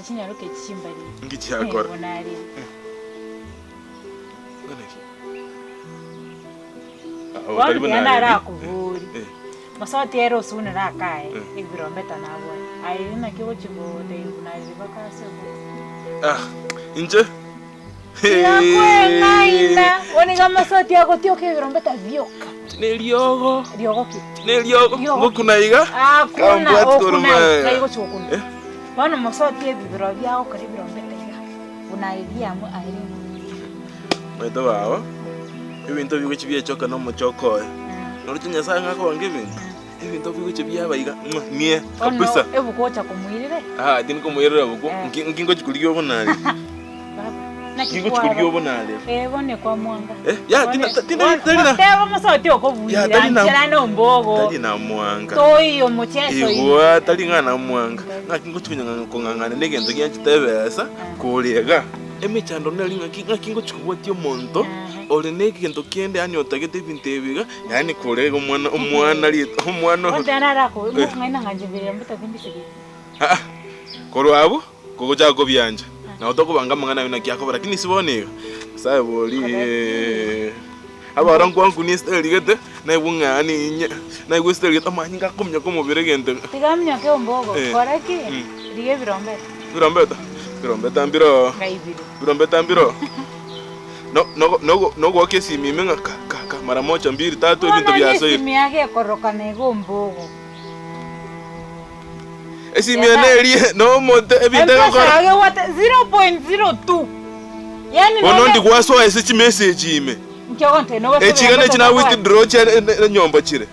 Chinyaruke chimbali. Ngichi akora. Bonari. Nganeki. Wali yana rakuvuri. Masoti ero suna rakai. Igrombeta nabo. Ai na kiwo chibo de bonari bakase. Inje. Ya kwena ina. Oni kama soti yako tio ke igrombeta vyoka. Neliogo. Liogo ki. Neliogo. Ngokunaiga? Kuna okuna. Naigo chokuna. Bana masoti ebibiro byao kari birombetega. Unaidia mu airi. Wedo wawo. Ibintu biguchi byechoka no muchoko. Noruchinya sanga ko ngibintu. Ibintu biguchi byabayiga. Nie kabisa. Ebukocha kumwirire. Dini kumwirire buko. Ngingo chikuliyo bonali. Ngingo chikuliyo bonali. Bone kwa mwanga. Ya tina. Teba masoti okobuya. Njira no mbogo. Tali na mwanga. Toyo mucheso. Iwa tali ngana mwanga. Ngakingo chikunyanga kongangana negento kyanchitebesa kuliga. Emechando nalinga kingo chikuwatio monto. Ole negento kiende anyotagete bintebiga. Yani kulega omwana lito omwana. Ondana rako ngaina nganjebere mbuta bimbisigi. Korwabo kogoja ko byanja. Na otokubanga mangana bina kyako lakini siboneka. Sabe boli aba rangu ni style gete na ibungani nya na igwestyle gete amanyinga komnya komubire gente. Tigamnya ke ombogo koraki dige birombeta mbiro ngaibiro birombeta mbiro no go kesi mimenga ka mara moja mbili tatu ibintu byaso hivi simi yake koroka nego mbogo esimi enelie no mote ebintu ko yake what 0.02 yani no ndi kwaso ese message ime nkyonte no wese chigane china withdraw cha nyomba chire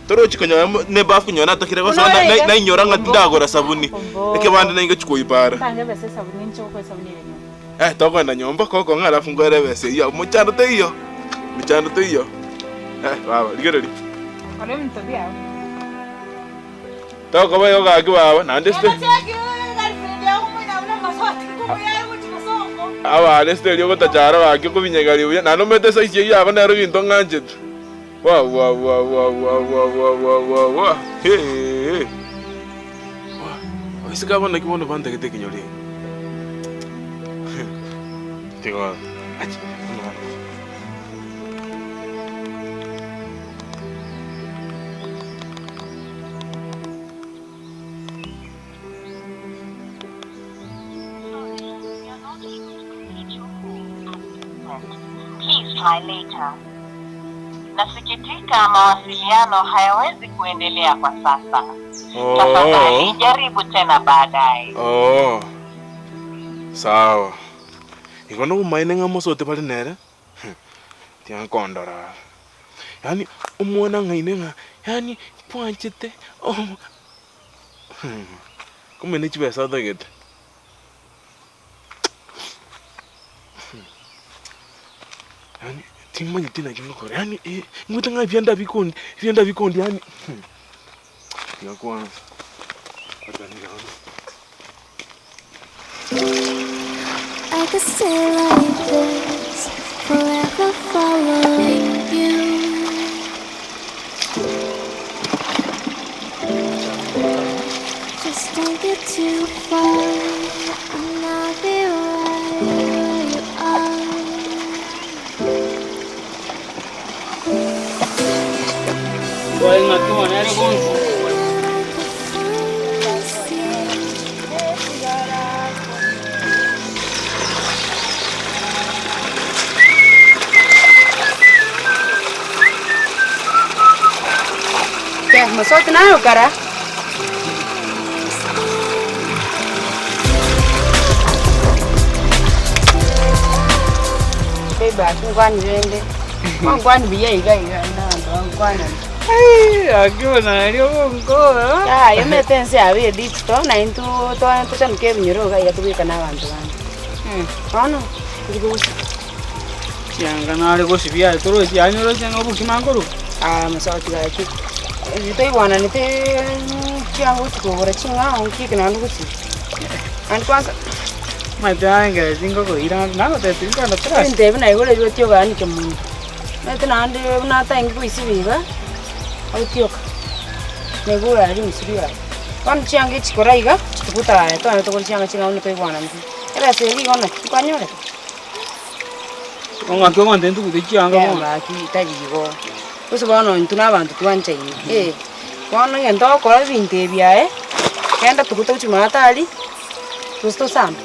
toro chikonya ne bafu nyona takire ko na inyora ngatindagora sabuni eke bande na ingechiko ipara tange bese sabuni ncho ko sabuni renyo toko na nyomba koko ngara fungore bese iyo muchando te iyo baba ligere ale mtabia toko bayo ga ki baba na ndeste awa ndeste liyo tajara wa ki ko binyegari uya na no mete sa iye yaba na ro binto nganje Wow. Hey. Ese cabrón aquí bueno banda que te quiñolé. Digo, Please try later. Nasikitika mawasiliano hayawezi kuendelea kwa sasa. Tafadhali jaribu tena baadaye. Sawa. Ikono umaine ngamosote pale nere. Tian kondora. Yani umona ngaine yani poanchete. Como ne chibe sa daget. Yani timanya tina kingo kore yani ngutanga vyanda vikondi yani yakwa ataniga I could stay like this forever following you. Just don't get too far and I'll be right where you are. Bueno, tu manera con ¿Qué? ¿Masot na o cara? Beba, kung kwani rende. Kung kwani biya iga na, kung kwani. Akiona ndio ngo. Ya, yemetense abe dito na into to chan ke binyoro ga ya tubika na bantu bana. Ono, ndikusi. Chianga nale gosibia toro chianyoro changa bukimangoro. Masauti ga ki. Nito iwana nite chiango tukora chinga onki kana ndukusi. An kwanza Matanga zingo ko ira na te tinga na tra. ndebe na igole rwetyo ga ni kemundu. Nete na ande na tangi kuisibiga. Autioka. Negura ari msibiga. Kan chiango chikora iga chitukuta to to chianga chinga no to iwana ni. Ebe se ngi ona kwanyore. Onga ko ngonde ndu de chianga mo. Ba ki tajigo. Uso bano ntuna abantu tuancha ini. Wana ngendo kora binte bia kenda tukuta uchimata ali. Tusto sam.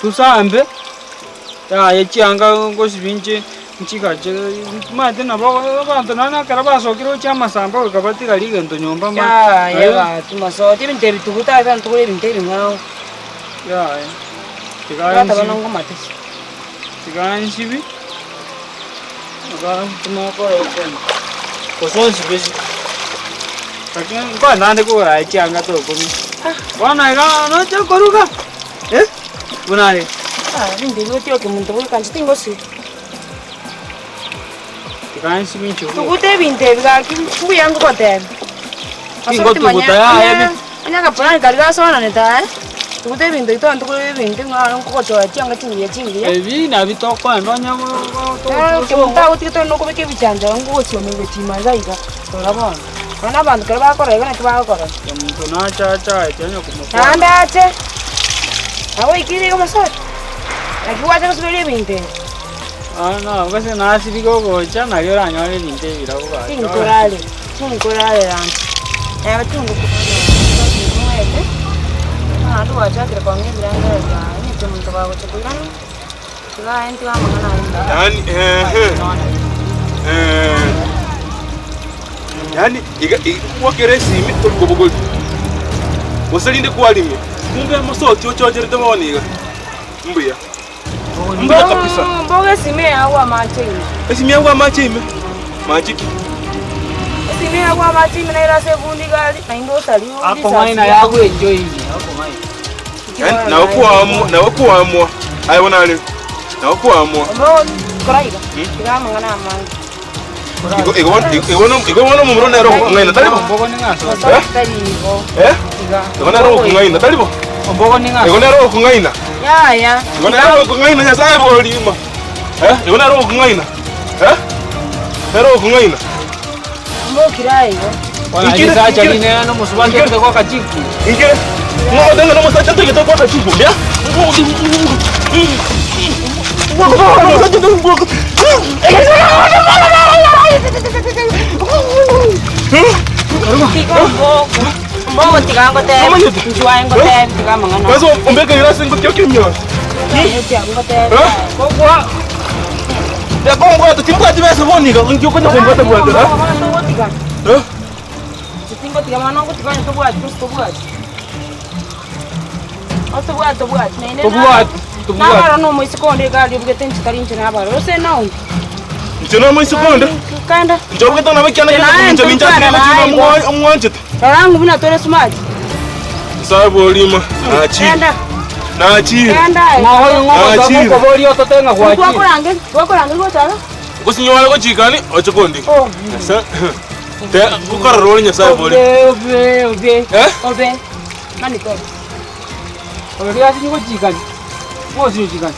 Tusambe. Ya ye chianga gosibinche nchika che mate na bantu nana karaba sokiro chama samba ukabati kali gento nyomba ma. Ya ba tumaso tibinte bitukuta ban tukule binte ngao. Ya. Kata banongo mate. Tigan sibi. Aga tumako eken. Koson sibi. Takin ko nande ko ai chianga to komi. Wana ga no che koruga. Bunare. Binte lutio ke muntu kan tingo si. Tigan sibi chu. Tukute binte biga ki kuyangu kote. Tingo tukuta ya. Anya ka plan kalga sona neta tukute binte to tukule binte ngalo ko cho chianga chingi. Evi na bitoko enonya Ke munta uti to no ko ke bichanja ngo cho me betima zaiga. Tora bon. Kana bantu kalba ko rega na kiba ko. mtu na cha chenye kumpa. Anda ache. Awe ikiri kama sasa. Akiwacha kusubiri binte. No, kasi na sibigo ko cha na yora nyale ninte ira ko ba. Tinkorale ran. Batungu kumwete. Adu acha kire kwa ngi branga ya. Ni tumuntu ba ko chukulana. Kila enti wa mangana. Yani wakere simi to gobogol. Wasalinde kwalimi. Kumbe masoti ochojere taboniga. Mbuya. Mbuya kabisa. Mboga sime awa mache. Esimi yangu amache ime. Majiki. Sime awa mache na ira sebundi gali na ndo sali. Hapo maina yako enjoy hivi. Hapo maina. Yani na wakuamua. Ayona ali. Na wakuamua. Mbo koraiga. Kira mangana amanga. Igual mumro nero ngaina talibo. Mbogo ni ngaso. Talibo. Igual nero ngaina talibo. Mbogo ni ngaso. Igual nero ngaina. Ya. Igual nero ngaina nya sai bolima. Igual nero ngaina. Nero ngaina. Mbo kiraigo. Wanajisa cha nini na musubaki kwa kachiki. Inge. Ngo denga no musacha to kwa kachiki. Ya. Mbo tigango te. Njuaengo te tigamangana. Kaso umbeka irasi ngo kyokimyo. Tigango te. Kokwa. Ya kokwa to timba tibesa boniga ngyo ko nyomba to bwa. Tingo tigamana ngo tiganya to bwa, to bwa. To bwa. Nene. Nabara no mwisi konde gali bugete nchikari nchina abara. Ose naundi. Nchina mwisi konde? Kanda. Njobuke tona bakiana kinja binja kinja mwanjete. Rangu bina tore smart. Sabo lima. Achi. Na achi. Ngo ko bori ototenga kwa Kwa kurange ngo tala. Kusinywa ko chikani ochokondi. Oh. Sa. Te kukara roli nya sabo boli. Obe. Mani to. Ori asi ngo jikani. Ngo si jikani.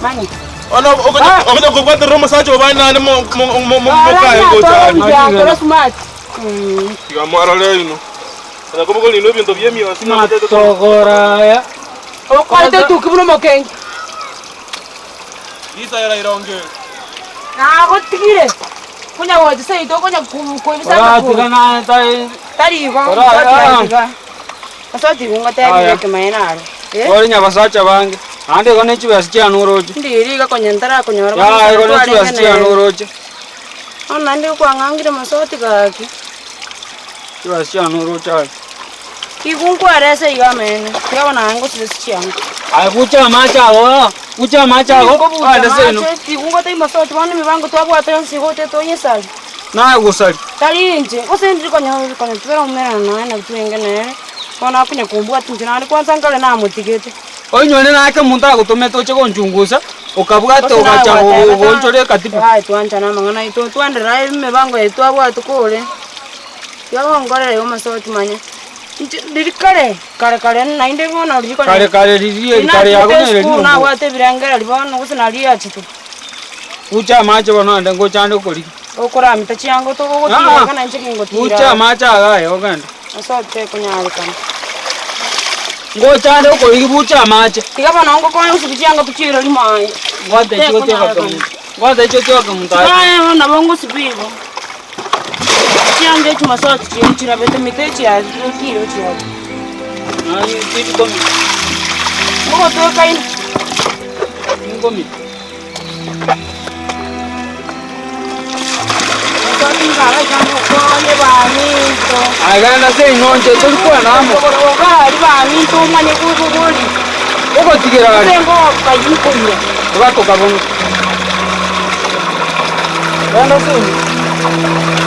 Mani. Ono okoja ko kwata roma sacho bana na mo kai ko cha. Ya tore smart. Ya mara leno. Na como ko lino binto bien mi asina Na togora ya. O kwate tu kibuno mokengi. Isa era ironge. Na ko tigire. Kunya wote sai to kunya ko bisa ko. Tigana tai. Tari ko. Asati ngo tari ke mainaro. Ori nya basacha bange. Ande kone chiba sikia nuroje. Ndiri ga konyentara konyora. Ya kone chiba sikia nuroje. Ona ndi kwa ngangire masoti gaki. Chiba sikia nuroje. Kikunkwa rese igamene. Yabona ngo sisichianga. Ai kucha machago. Kucha machago. Ande seno. Kikungo tai masoti bana mibango twabwa tansi hote to yesali. Na gusali. Tali nje. Usendi kwa tuwe umera na tuenge na. Kona kunya kumbua tinjana kwanza ngale na mutigete. Onyone nake muntu agutumete uche gonchunguza ukabwate ugacha gonchore katibu. Hai tuancha na mangana ito tuandera imibango yetu abwatu kule. Yago ngorere yo masoti manya. Dirikare kare na inde ngona riko. Kare riri kare yago ne riri. Na wate birangera libono gusina riya chitu. Ucha mache bono ande ngochande kuri. Okora mitachi yango to go tira kana nche kingo tira. Ucha macha aga yo ganda. Asote kunyari kana. Ngochande kuri bucha mache. Tiga bana ngo kwa usibichi yango tuchiro limai. Ngote chote wakamu. Ngote chote wakamu ta. Ai na bongo sibibo. Chiange chuma sote chira bete mitechi ya kiro chira. Ai tipi komi. Ngo to kai. Ngomi. Aganda sei nonje tulikuwa namo. Bari bami to manye kuguri. Uko tigera gari. Sengo kayiko ira. Wako kabongo. Aganda sei.